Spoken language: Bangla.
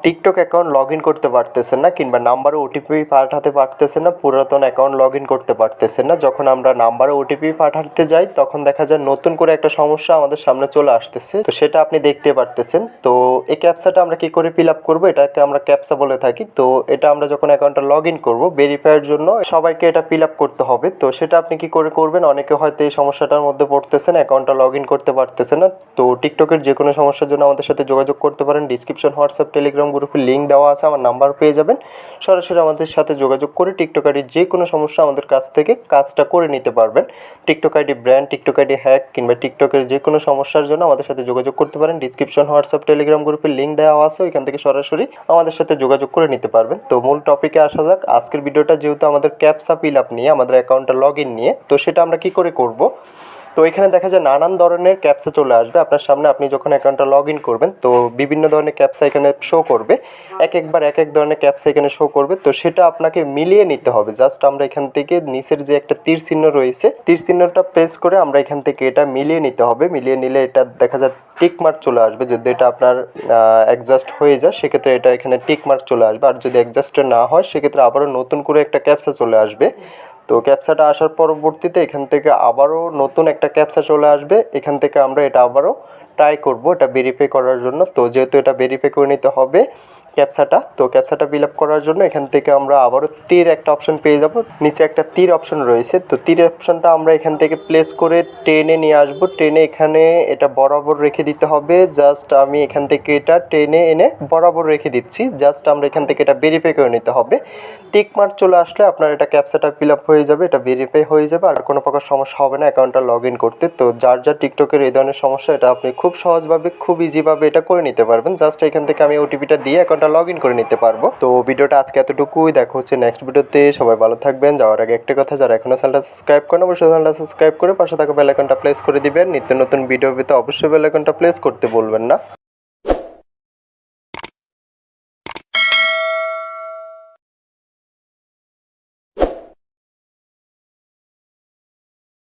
টিকটক অ্যাকাউন্ট লগ ইন করতে পারতেছেন না কিংবা নাম্বারে ওটিপি পাঠাতে পারতেছেন না, পুরাতন অ্যাকাউন্ট লগ ইন করতে পারতেছেন না। যখন আমরা নাম্বারে ওটিপি পাঠাতে যাই তখন দেখা যায় নতুন করে একটা সমস্যা আমাদের সামনে চলে আসতেছে, তো সেটা আপনি দেখতে পারতেছেন। তো এই ক্যাপচাটা আমরা কি করে ফিল আপ করবো, এটাকে আমরা ক্যাপচা বলে থাকি। তো এটা আমরা যখন অ্যাকাউন্টটা লগ ইন করবো ভেরিফাইয়ের জন্য সবাইকে এটা ফিল আপ করতে হবে। তো সেটা আপনি কি করে করবেন, অনেকে হয়তো এই সমস্যাটার মধ্যে পড়তেছেন, অ্যাকাউন্টটা লগ ইন করতে পারতেছেন না। তো টিকটকের যে কোনো সমস্যার জন্য আমাদের সাথে যোগাযোগ করতে পারেন। ডিসক্রিপশন হোয়াটসঅ্যাপ টেলিগ্রাম গ্রুপের লিঙ্ক দেওয়া আছে, আমার নাম্বার পেয়ে যাবেন। সরাসরি আমাদের সাথে যোগাযোগ করে টিকটক আইডির যে কোনো সমস্যা আমাদের কাছ থেকে কাজটা করে নিতে পারবেন। TikTok ID brand, TikTok ID hack কিংবা টিকটকের যে কোনো সমস্যার জন্য আমাদের সাথে যোগাযোগ করতে পারেন। ডিসক্রিপশন হোয়াটসঅ্যাপ টেলিগ্রাম গ্রুপের লিঙ্ক দেওয়া আছে, ওইখান থেকে সরাসরি আমাদের সাথে যোগাযোগ করে নিতে পারবেন। তো মূল টপিকে আসা যাক। আজকের ভিডিওটা যেহেতু আমাদের ক্যাপচা ফিল আপ নিয়ে, আমাদের অ্যাকাউন্টটা লগ ইন নিয়ে, তো সেটা আমরা কি করে করব। তো এখানে দেখা যায় নানান ধরনের ক্যাপচা চলে আসবে আপনার সামনে। আপনি যখন অ্যাকাউন্টটা লগ ইন করবেন তো বিভিন্ন ধরনের ক্যাপচা এখানে শো করবে, একবার এক এক ধরনের ক্যাপচা এখানে শো করবে। তো সেটা আপনাকে মিলিয়ে নিতে হবে। জাস্ট আমরা এখান থেকে নিচের যে একটা তীর চিহ্ন রয়েছে, তীর চিহ্নটা প্রেস করে আমরা এখান থেকে এটা মিলিয়ে নিতে হবে। মিলিয়ে নিলে এটা দেখা যায় টিক মার্ক চলে আসবে। যদি এটা আপনার অ্যাডজাস্ট হয়ে যায় সেক্ষেত্রে এটা এখানে টিক মার্ক চলে আসবে, আর যদি অ্যাডজাস্ট না হয় সেক্ষেত্রে আবারও নতুন করে একটা ক্যাপচা চলে আসবে। তো ক্যাপচাটা আসার পরবর্তীতে এখান থেকে আবারও নতুন একটা ক্যাপচা চলে আসবে। এখান থেকে আমরা এটা আবারও ট্রাই করব এটা ভেরিফাই করার জন্য। তো যেহেতু এটা ভেরিফাই করে নিতে হবে ক্যাপচাটা, তো ক্যাপচাটা ফিল আপ করার জন্য এখান থেকে আমরা আবারও তীর একটা অপশন পেয়ে যাব। নিচে একটা তীর অপশন রয়েছে, তো তীর অপশনটা আমরা এখান থেকে প্লেস করে টেনে নিয়ে আসবো। টেনে এখানে এটা বরাবর রেখে দিতে হবে। জাস্ট আমি এখান থেকে এটা টেনে এনে বরাবর রেখে দিচ্ছি। জাস্ট আমরা এখান থেকে এটা ভেরিফাই করে নিতে হবে। টিক মার্ক চলে আসলে আপনার এটা ক্যাপচাটা ফিল আপ হয়ে যাবে, এটা ভেরিফাই হয়ে যাবে, আর কোনো প্রকার সমস্যা হবে না অ্যাকাউন্টটা লগ ইন করতে। তো যার যার টিকটকের এই ধরনের সমস্যা, এটা আপনি খুব সহজভাবে খুব ইজিভাবে এটা করে নিতে পারবেন। জাস্ট এখান থেকে আমি ওটিপিটা দিয়ে অ্যাকাউন্টটা লগ ইন করে নিতে পারবো। তো ভিডিওটা আজকে এতটুকুই, দেখা হচ্ছে নেক্সট ভিডিওতে। সবাই ভালো থাকবেন। যাওয়ার আগে একটা কথা, যারা এখনও চ্যানেলটা সাবস্ক্রাইব করেন অবশ্যই চ্যানেলটা সাবস্ক্রাইব করে পাশে থাকা বেল আইকনটা প্রেস করে দিবেন। নিত্য নতুন ভিডিও পেতে অবশ্যই বেল আইকনটা প্রেস করতে বলবেন না।